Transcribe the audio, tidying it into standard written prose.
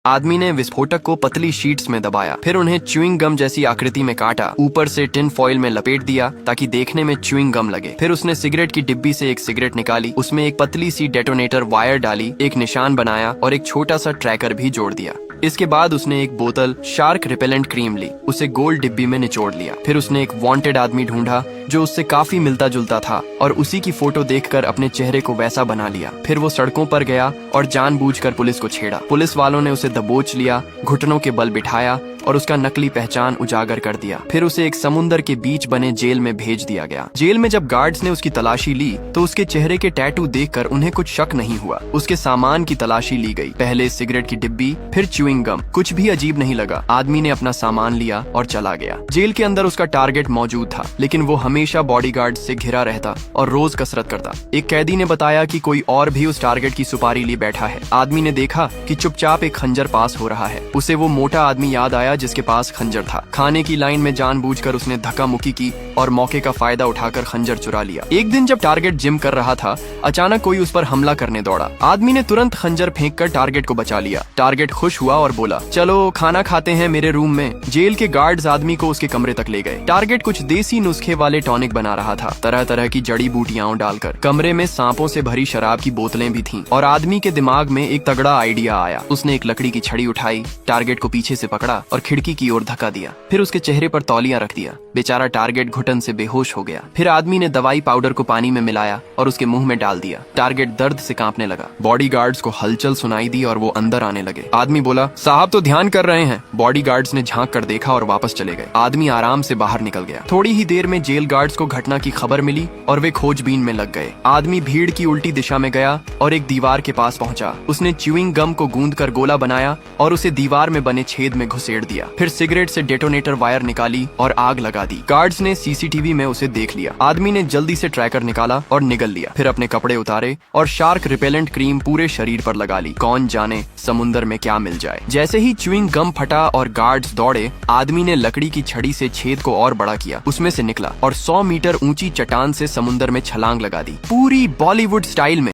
आदमी ने विस्फोटक को पतली शीट्स में दबाया, फिर उन्हें च्युइंग गम जैसी आकृति में काटा, ऊपर से टिन फॉइल में लपेट दिया ताकि देखने में च्युइंग गम लगे। फिर उसने सिगरेट की डिब्बी से एक सिगरेट निकाली, उसमें एक पतली सी डेटोनेटर वायर डाली, एक निशान बनाया और एक छोटा सा ट्रैकर भी जोड़ दिया। इसके बाद उसने एक बोतल शार्क रिपेलेंट क्रीम ली, उसे गोल डिब्बी में निचोड़ लिया। फिर उसने एक वांटेड आदमी ढूंढा जो उससे काफी मिलता जुलता था और उसी की फोटो देखकर अपने चेहरे को वैसा बना लिया। फिर वो सड़कों पर गया और जानबूझकर पुलिस को छेड़ा। पुलिस वालों ने उसे दबोच लिया, घुटनों के बल बिठाया और उसका नकली पहचान उजागर कर दिया। फिर उसे एक समुंदर के बीच बने जेल में भेज दिया गया। जेल में जब गार्ड्स ने उसकी तलाशी ली तो उसके चेहरे के टैटू देखकर उन्हें कुछ शक नहीं हुआ। उसके सामान की तलाशी ली गई, पहले सिगरेट की डिब्बी, फिर च्युइंग गम। कुछ भी अजीब नहीं लगा। आदमी ने अपना सामान लिया और चला गया। जेल के अंदर उसका टारगेट मौजूद था, लेकिन वो हमेशा बॉडीगार्ड से घिरा रहता और रोज कसरत करता। एक कैदी ने बताया कि कोई और भी उस टारगेट की सुपारी लिए बैठा है। आदमी ने देखा कि चुपचाप एक खंजर पास हो रहा है। उसे वो मोटा आदमी याद आया जिसके पास खंजर था। खाने की लाइन में जानबूझकर उसने धक्का मुक्की की और मौके का फायदा उठाकर खंजर चुरा लिया। एक दिन जब टारगेट जिम कर रहा था, अचानक कोई उस पर हमला करने दौड़ा। आदमी ने तुरंत खंजर फेंककर टारगेट को बचा लिया। टारगेट खुश हुआ और बोला, चलो खाना खाते हैं मेरे रूम में। जेल के गार्ड्स आदमी को उसके कमरे तक ले गए। टारगेट कुछ देसी नुस्खे वाले टॉनिक बना रहा था, तरह तरह की जड़ी बूटियां डालकर। कमरे में सांपों से भरी शराब की बोतलें भी थीं और आदमी के दिमाग में एक तगड़ा आइडिया आया। उसने एक लकड़ी की छड़ी उठाई, टारगेट को पीछे से पकड़ा और खिड़की की ओर धक्का दिया। फिर उसके चेहरे पर तौलिया रख दिया। बेचारा टारगेट घुटन से बेहोश हो गया। फिर आदमी ने दवाई पाउडर को पानी में मिलाया और उसके मुंह में डाल दिया। टारगेट दर्द से कांपने लगा। बॉडीगार्ड्स को हलचल सुनाई दी और वो अंदर आने लगे। आदमी बोला, साहब तो ध्यान कर रहे हैं। बॉडीगार्ड्स ने झांक कर देखा और वापस चले गए। आदमी आराम से बाहर निकल गया। थोड़ी ही देर में जेल गार्ड्स को घटना की खबर मिली और वे खोजबीन में लग गए। आदमी भीड़ की उल्टी दिशा में गया और एक दीवार के पास पहुंचा। उसने च्युइंग गम को गूंदकर गोला बनाया और उसे दीवार में बने छेद में घुसेड़ दिया। फिर सिगरेट से डेटोनेटर वायर निकाली और आग लगा दी। गार्ड्स ने सीसीटीवी में उसे देख लिया। आदमी ने जल्दी से ट्रैकर निकाला और निगल लिया। फिर अपने कपड़े उतारे और शार्क रिपेलेंट क्रीम पूरे शरीर पर लगा ली। कौन जाने समुंदर में क्या मिल जाए। जैसे ही च्युइंग गम फटा और गार्ड्स दौड़े, आदमी ने लकड़ी की छड़ी से छेद को और बड़ा किया, उसमें से निकला और 100 मीटर ऊंची चट्टान से समुंदर में छलांग लगा दी, पूरी बॉलीवुड स्टाइल में।